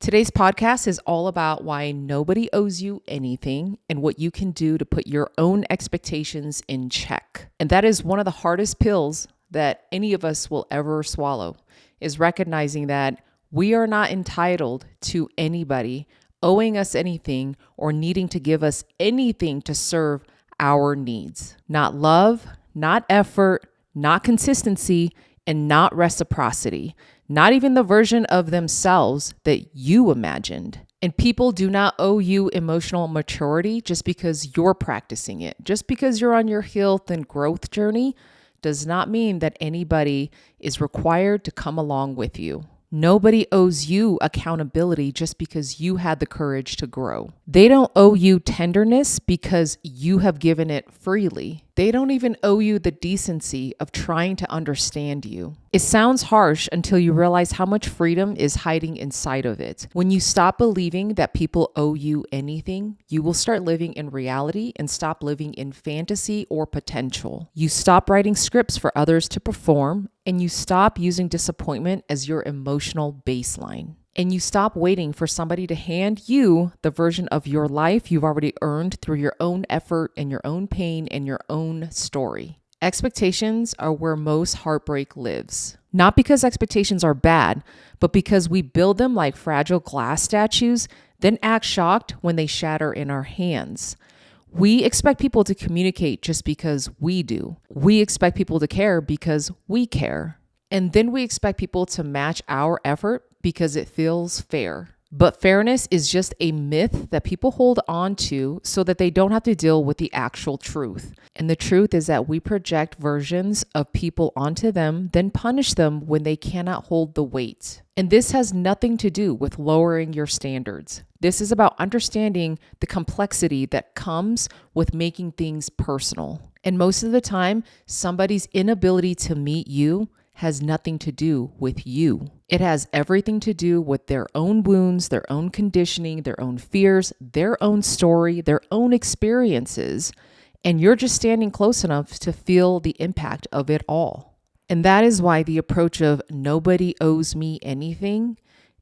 Today's podcast is all about why nobody owes you anything and what you can do to put your own expectations in check. And that is one of the hardest pills that any of us will ever swallow, is recognizing that we are not entitled to anybody owing us anything or needing to give us anything to serve our needs. Not love, not effort, not consistency, and not reciprocity. Not even the version of themselves that you imagined. And people do not owe you emotional maturity just because you're practicing it. Just because you're on your health and growth journey does not mean that anybody is required to come along with you. Nobody owes you accountability just because you had the courage to grow. They don't owe you tenderness because you have given it freely. They don't even owe you the decency of trying to understand you. It sounds harsh until you realize how much freedom is hiding inside of it. When you stop believing that people owe you anything, you will start living in reality and stop living in fantasy or potential. You stop writing scripts for others to perform, and you stop using disappointment as your emotional baseline. And you stop waiting for somebody to hand you the version of your life you've already earned through your own effort and your own pain and your own story. Expectations are where most heartbreak lives. Not because expectations are bad, but because we build them like fragile glass statues, then act shocked when they shatter in our hands. We expect people to communicate just because we do. We expect people to care because we care. And then we expect people to match our effort because it feels fair. But fairness is just a myth that people hold on to so that they don't have to deal with the actual truth. And the truth is that we project versions of people onto them, then punish them when they cannot hold the weight. And this has nothing to do with lowering your standards. This is about understanding the complexity that comes with making things personal. And most of the time, somebody's inability to meet you has nothing to do with you. It has everything to do with their own wounds, their own conditioning, their own fears, their own story, their own experiences. And you're just standing close enough to feel the impact of it all. And that is why the approach of nobody owes me anything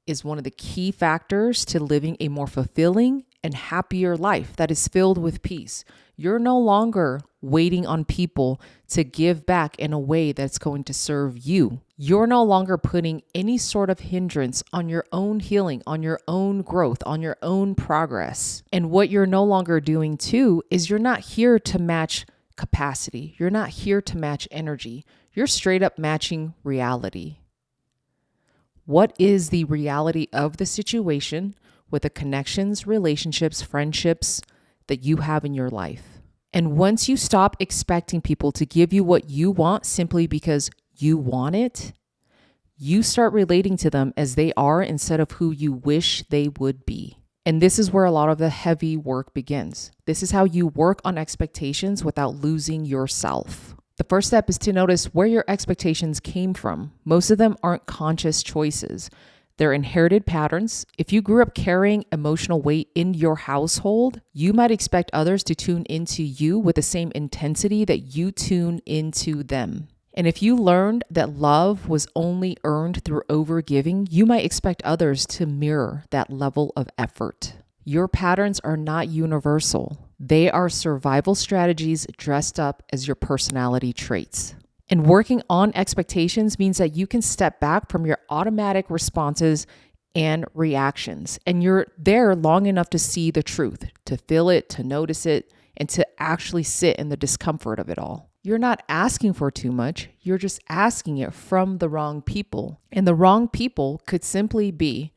is one of the key factors to living a more fulfilling and happier life that is filled with peace. You're no longer waiting on people to give back in a way that's going to serve you. You're no longer putting any sort of hindrance on your own healing, on your own growth, on your own progress. And what you're no longer doing too is you're not here to match capacity. You're not here to match energy. You're straight up matching reality. What is the reality of the situation with the connections, relationships, friendships that you have in your life? And once you stop expecting people to give you what you want simply because you want it, you start relating to them as they are instead of who you wish they would be. And this is where a lot of the heavy work begins. This is how you work on expectations without losing yourself. The first step is to notice where your expectations came from. Most of them aren't conscious choices. They're inherited patterns. If you grew up carrying emotional weight in your household, you might expect others to tune into you with the same intensity that you tune into them. And if you learned that love was only earned through overgiving, you might expect others to mirror that level of effort. Your patterns are not universal. They are survival strategies dressed up as your personality traits. And working on expectations means that you can step back from your automatic responses and reactions. And you're there long enough to see the truth, to feel it, to notice it, and to actually sit in the discomfort of it all. You're not asking for too much. You're just asking it from the wrong people. And the wrong people could simply be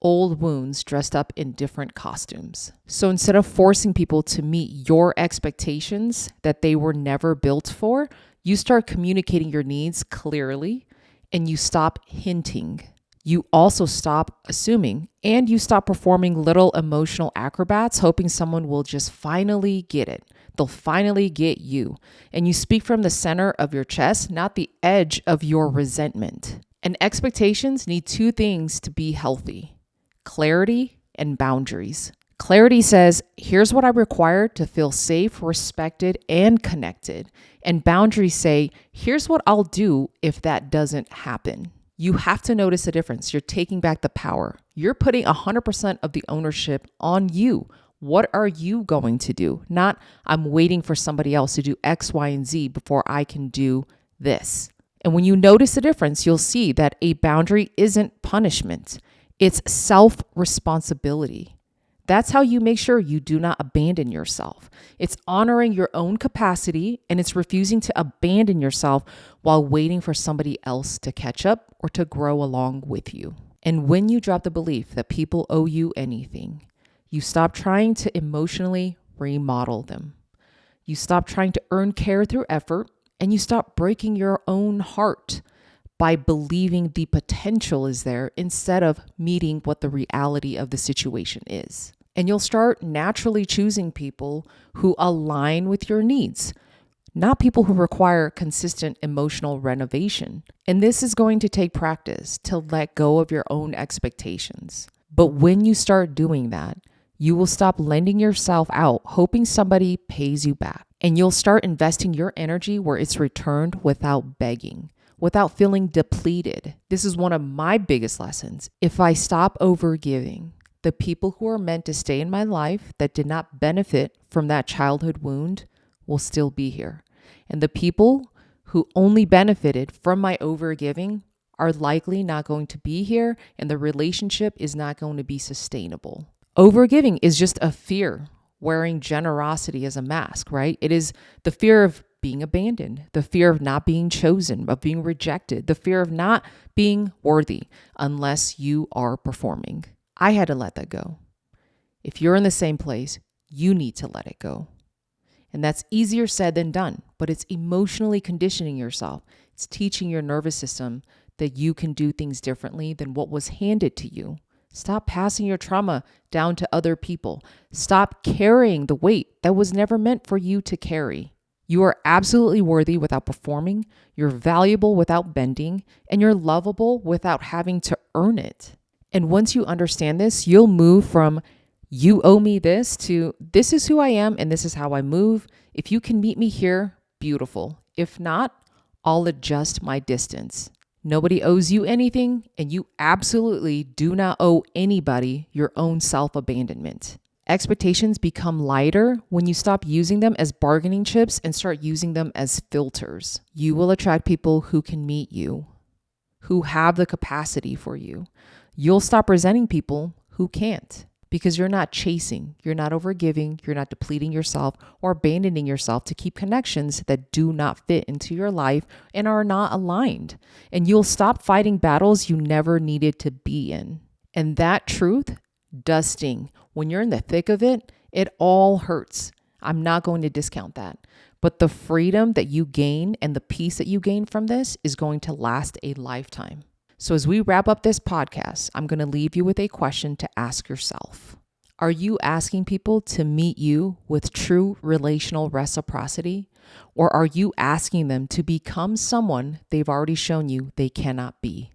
old wounds dressed up in different costumes. So instead of forcing people to meet your expectations that they were never built for, you start communicating your needs clearly and you stop hinting. You also stop assuming and you stop performing little emotional acrobats, hoping someone will just finally get it. They'll finally get you. And you speak from the center of your chest, not the edge of your resentment. And expectations need two things to be healthy: clarity and boundaries. Clarity says, here's what I require to feel safe, respected, and connected. And boundaries say, here's what I'll do if that doesn't happen. You have to notice a difference. You're taking back the power. You're putting 100% of the ownership on you. What are you going to do? Not, I'm waiting for somebody else to do X, Y, and Z before I can do this. And when you notice the difference, you'll see that a boundary isn't punishment. It's self-responsibility. That's how you make sure you do not abandon yourself. It's honoring your own capacity, and it's refusing to abandon yourself while waiting for somebody else to catch up or to grow along with you. And when you drop the belief that people owe you anything, you stop trying to emotionally remodel them. You stop trying to earn care through effort, and you stop breaking your own heart by believing the potential is there instead of meeting what the reality of the situation is. And you'll start naturally choosing people who align with your needs, not people who require consistent emotional renovation. And this is going to take practice to let go of your own expectations. But when you start doing that, you will stop lending yourself out, hoping somebody pays you back. And you'll start investing your energy where it's returned without begging, without feeling depleted. This is one of my biggest lessons. If I stop overgiving, the people who are meant to stay in my life that did not benefit from that childhood wound will still be here. And the people who only benefited from my overgiving are likely not going to be here, and the relationship is not going to be sustainable. Overgiving is just a fear wearing generosity as a mask, right? It is the fear of being abandoned, the fear of not being chosen, of being rejected, the fear of not being worthy unless you are performing. I had to let that go. If you're in the same place, you need to let it go. And that's easier said than done, but it's emotionally conditioning yourself. It's teaching your nervous system that you can do things differently than what was handed to you. Stop passing your trauma down to other people. Stop carrying the weight that was never meant for you to carry. You are absolutely worthy without performing. You're valuable without bending, and you're lovable without having to earn it. And once you understand this, you'll move from you owe me this to this is who I am and this is how I move. If you can meet me here, beautiful. If not, I'll adjust my distance. Nobody owes you anything, and you absolutely do not owe anybody your own self-abandonment. Expectations become lighter when you stop using them as bargaining chips and start using them as filters. You will attract people who can meet you, who have the capacity for you. You'll stop resenting people who can't, because you're not chasing, you're not overgiving, you're not depleting yourself or abandoning yourself to keep connections that do not fit into your life and are not aligned. And you'll stop fighting battles you never needed to be in. And that truth does sting. When you're in the thick of it, it all hurts. I'm not going to discount that. But the freedom that you gain and the peace that you gain from this is going to last a lifetime. So as we wrap up this podcast, I'm going to leave you with a question to ask yourself. Are you asking people to meet you with true relational reciprocity? Or are you asking them to become someone they've already shown you they cannot be?